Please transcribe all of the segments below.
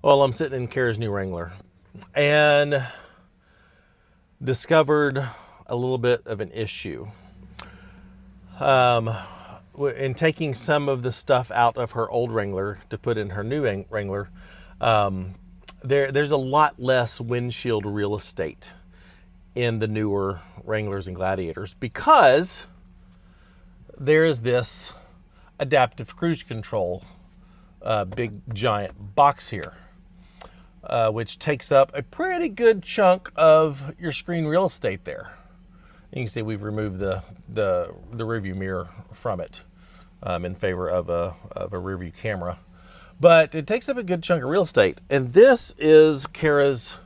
Well, I'm sitting in Kara's new Wrangler and discovered a little bit of an issue. In taking some of the stuff out of her old Wrangler to put in her new Wrangler, there's a lot less windshield real estate in the newer Wranglers and Gladiators because there is this adaptive cruise control big giant box here. Which takes up a pretty good chunk of your screen real estate there. You can see we've removed the rearview mirror from it in favor of a rearview camera. But it takes up a good chunk of real estate. And this is Kara's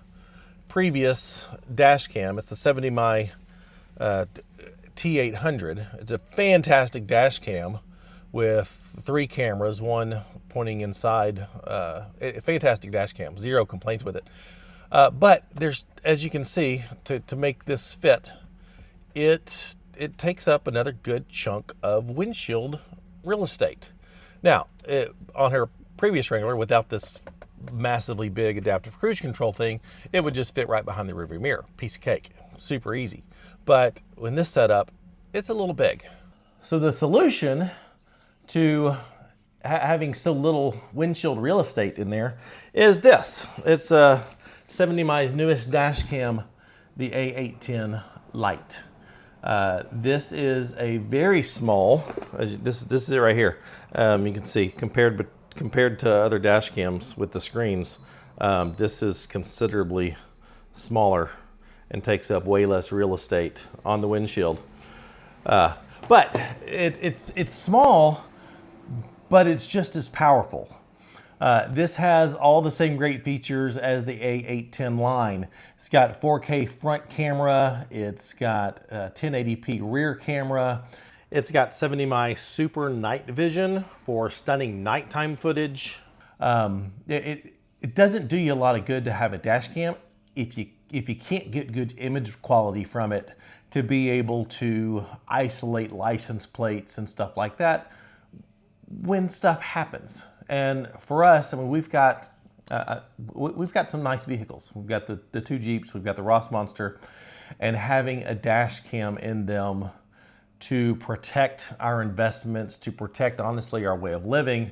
previous dash cam. It's the 70mm T800. It's a fantastic dash cam with 3 cameras, one pointing inside. A fantastic dash cam, 0 complaints with it. But there's, as you can see, to make this fit, it takes up another good chunk of windshield real estate. Now, on her previous Wrangler, without this massively big adaptive cruise control thing, it would just fit right behind the rearview mirror. Piece of cake, super easy. But in this setup, it's a little big. So the solution to having so little windshield real estate in there is this. It's 70my's newest dash cam, the A810 Lite. This is a very small, this is it right here. You can see compared to other dash cams with the screens, this is considerably smaller and takes up way less real estate on the windshield. But it's small, but it's just as powerful. This has all the same great features as the A810 line. It's got 4K front camera, it's got 1080p rear camera, it's got 70mm super night vision for stunning nighttime footage. It doesn't do you a lot of good to have a dash cam if you can't get good image quality from it to be able to isolate license plates and stuff like that when stuff happens. And for us, I mean, we've got some nice vehicles. We've got the 2 Jeeps, we've got the Ross Monster, and having a dash cam in them to protect our investments, to protect, honestly, our way of living,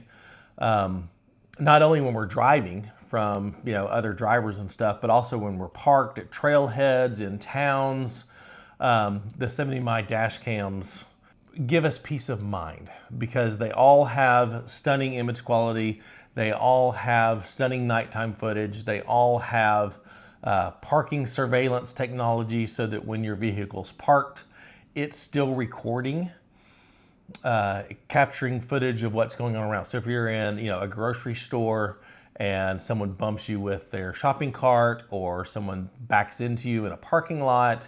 not only when we're driving from other drivers and stuff, but also when we're parked at trailheads, in towns. The 70mm dash cams give us peace of mind because they all have stunning image quality. They all have stunning nighttime footage. They all have parking surveillance technology so that when your vehicle's parked, it's still recording, capturing footage of what's going on around. So if you're in a grocery store and someone bumps you with their shopping cart, or someone backs into you in a parking lot,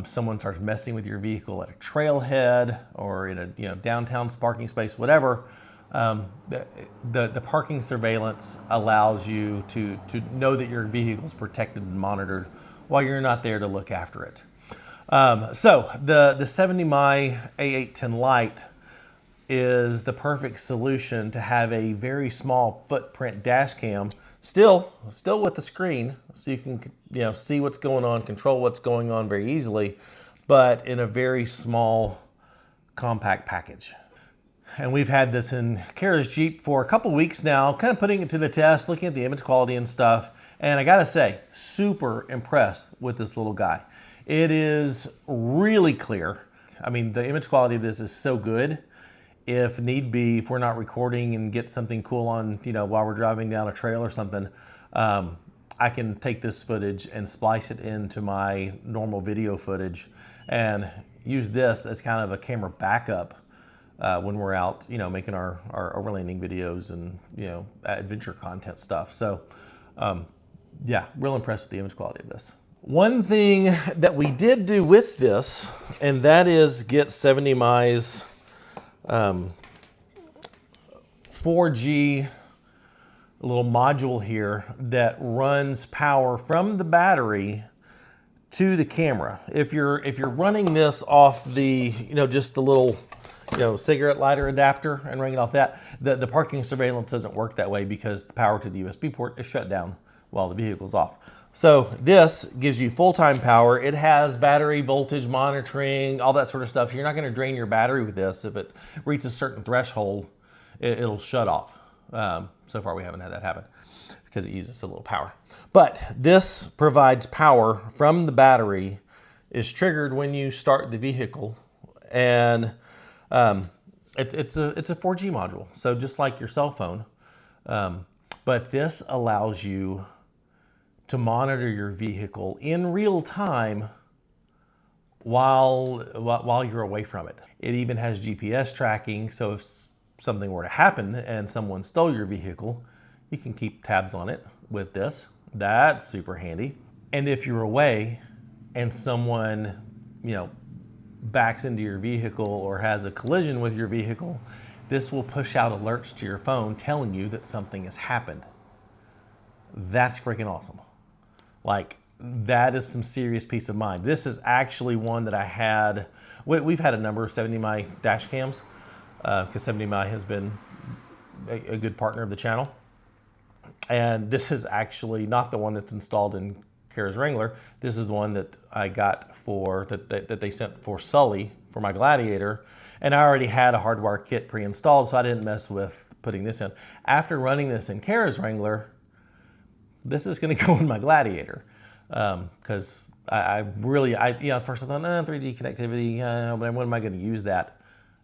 someone starts messing with your vehicle at a trailhead or in a downtown parking space, whatever, the parking surveillance allows you to know that your vehicle is protected and monitored while you're not there to look after it. So the 70mm A810 Lite is the perfect solution to have a very small footprint dash cam, still with the screen, so you can see what's going on, control what's going on very easily, but in a very small, compact package. And we've had this in Kara's Jeep for a couple weeks now, kind of putting it to the test, looking at the image quality and stuff. And I gotta say, super impressed with this little guy. It is really clear. I mean, the image quality of this is so good. If need be, if we're not recording and get something cool on, while we're driving down a trail or something, I can take this footage and splice it into my normal video footage and use this as kind of a camera backup when we're out, making our overlanding videos and, adventure content stuff. So, yeah, real impressed with the image quality of this. One thing that we did do with this, and that is get 70my's 4G little module here that runs power from the battery to the camera. If you're running this off the just the little cigarette lighter adapter and ring it off that. The parking surveillance doesn't work that way because the power to the USB port is shut down while the vehicle's off. So this gives you full-time power. It has battery voltage monitoring, all that sort of stuff. You're not going to drain your battery with this. If it reaches a certain threshold, it'll shut off. So far we haven't had that happen because it uses a little power. But this provides power from the battery, is triggered when you start the vehicle, and it's a 4G module. So just like your cell phone, but this allows you to monitor your vehicle in real time while you're away from it. It even has GPS tracking, so if something were to happen and someone stole your vehicle, you can keep tabs on it with this. That's super handy. And if you're away and someone, backs into your vehicle or has a collision with your vehicle, this will push out alerts to your phone telling you that something has happened. That's freaking awesome. Like, that is some serious peace of mind. This is actually one that I had. We've had a number of 70mi dash cams because 70mi has been a good partner of the channel. And this is actually not the one that's installed in Kara's Wrangler. This is the one that I got that they sent for Sully for my Gladiator. And I already had a hardwire kit pre-installed, so I didn't mess with putting this in. After running this in Kara's Wrangler, this is going to go in my Gladiator because at first I thought, 3G connectivity, but when am I going to use that?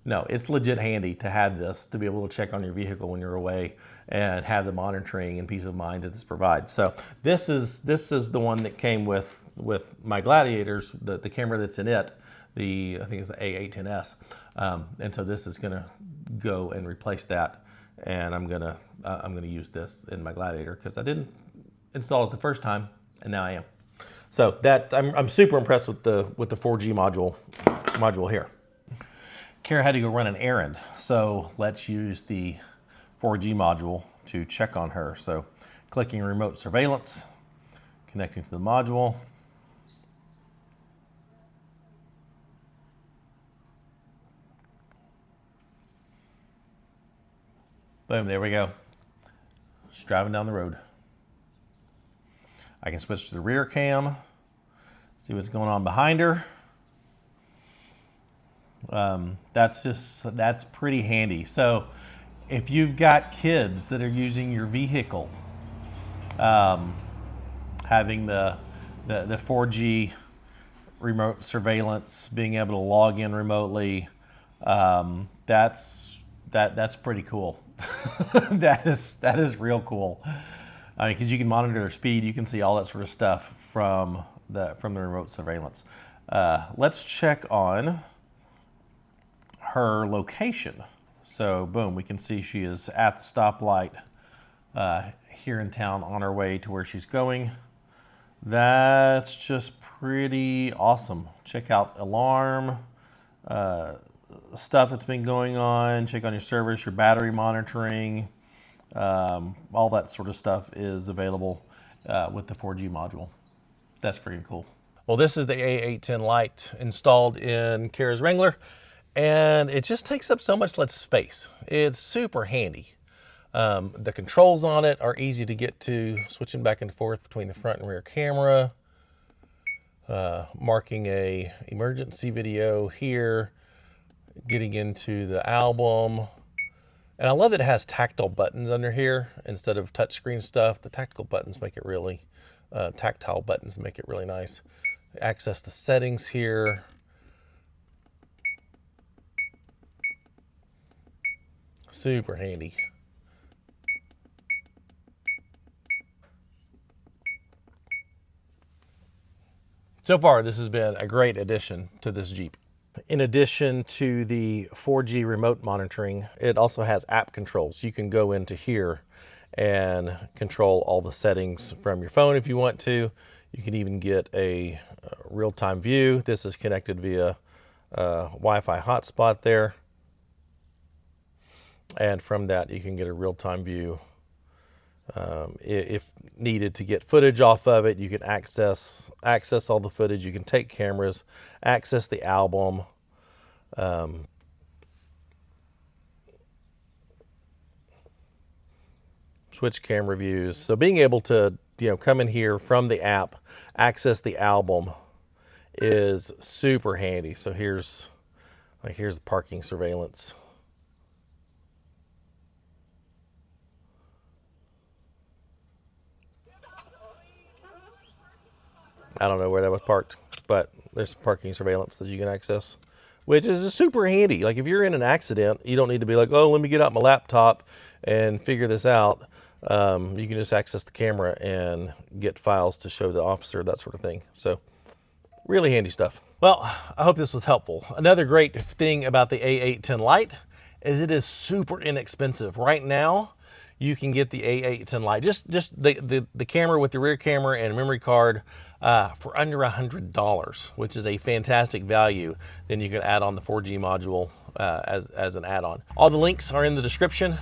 No, it's legit handy to have this, to be able to check on your vehicle when you're away and have the monitoring and peace of mind that this provides. So this is the one that came with my Gladiators, the camera that's in it, I think it's the A810S. And so this is going to go and replace that, and I'm gonna use this in my Gladiator because I didn't install it the first time, and now I am. So I'm super impressed with the 4G module here. Kara had to go run an errand, so let's use the 4G module to check on her. So clicking remote surveillance, connecting to the module. Boom, there we go. Just driving down the road. I can switch to the rear cam, see what's going on behind her. That's pretty handy. So if you've got kids that are using your vehicle, having the 4G remote surveillance, being able to log in remotely, that's pretty cool. that is real cool. Because you can monitor their speed, you can see all that sort of stuff from the remote surveillance. Let's check on her location. So boom, we can see she is at the stoplight here in town on her way to where she's going. That's just pretty awesome. Check out alarm, stuff that's been going on, check on your service, your battery monitoring, all that sort of stuff is available with the 4G module. That's freaking cool. Well, this is the A810 Lite installed in Kara's Wrangler, and it just takes up so much less space. It's super handy. The controls on it are easy to get to, switching back and forth between the front and rear camera, marking a emergency video here, getting into the album. And I love that it has tactile buttons under here instead of touchscreen stuff. The tactile buttons make it really nice. Access the settings here. Super handy. So far, this has been a great addition to this Jeep. In addition to the 4G remote monitoring, it also has app controls. You can go into here and control all the settings from your phone if you want to. You can even get a real-time view. This is connected via Wi-Fi hotspot there. And from that, you can get a real-time view. If needed to get footage off of it, you can access all the footage. You can take cameras, access the album. switch camera views. So being able to, come in here from the app, access the album is super handy. So here's the parking surveillance. I don't know where that was parked, but there's some parking surveillance that you can access, which is super handy. Like if you're in an accident, you don't need to be like, oh, let me get out my laptop and figure this out. You can just access the camera and get files to show the officer, that sort of thing. So really handy stuff. Well, I hope this was helpful. Another great thing about the A810 Lite is it is super inexpensive. Right now, you can get the A810 Lite, just the camera with the rear camera and memory card for under $100, which is a fantastic value. Then you can add on the 4G module as an add-on. All the links are in the description.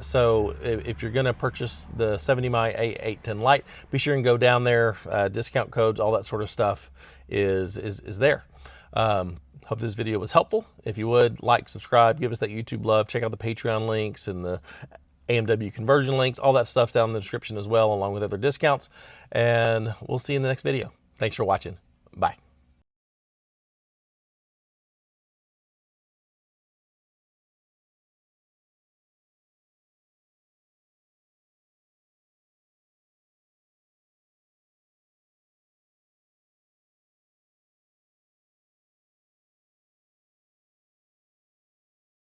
So if you're going to purchase the 70 mi A810 Lite, be sure and go down there. Discount codes, all that sort of stuff is there. Hope this video was helpful. If you would, like, subscribe, give us that YouTube love, check out the Patreon links and the AMW conversion links, all that stuff's down in the description as well, along with other discounts. And we'll see you in the next video. Thanks for watching. Bye.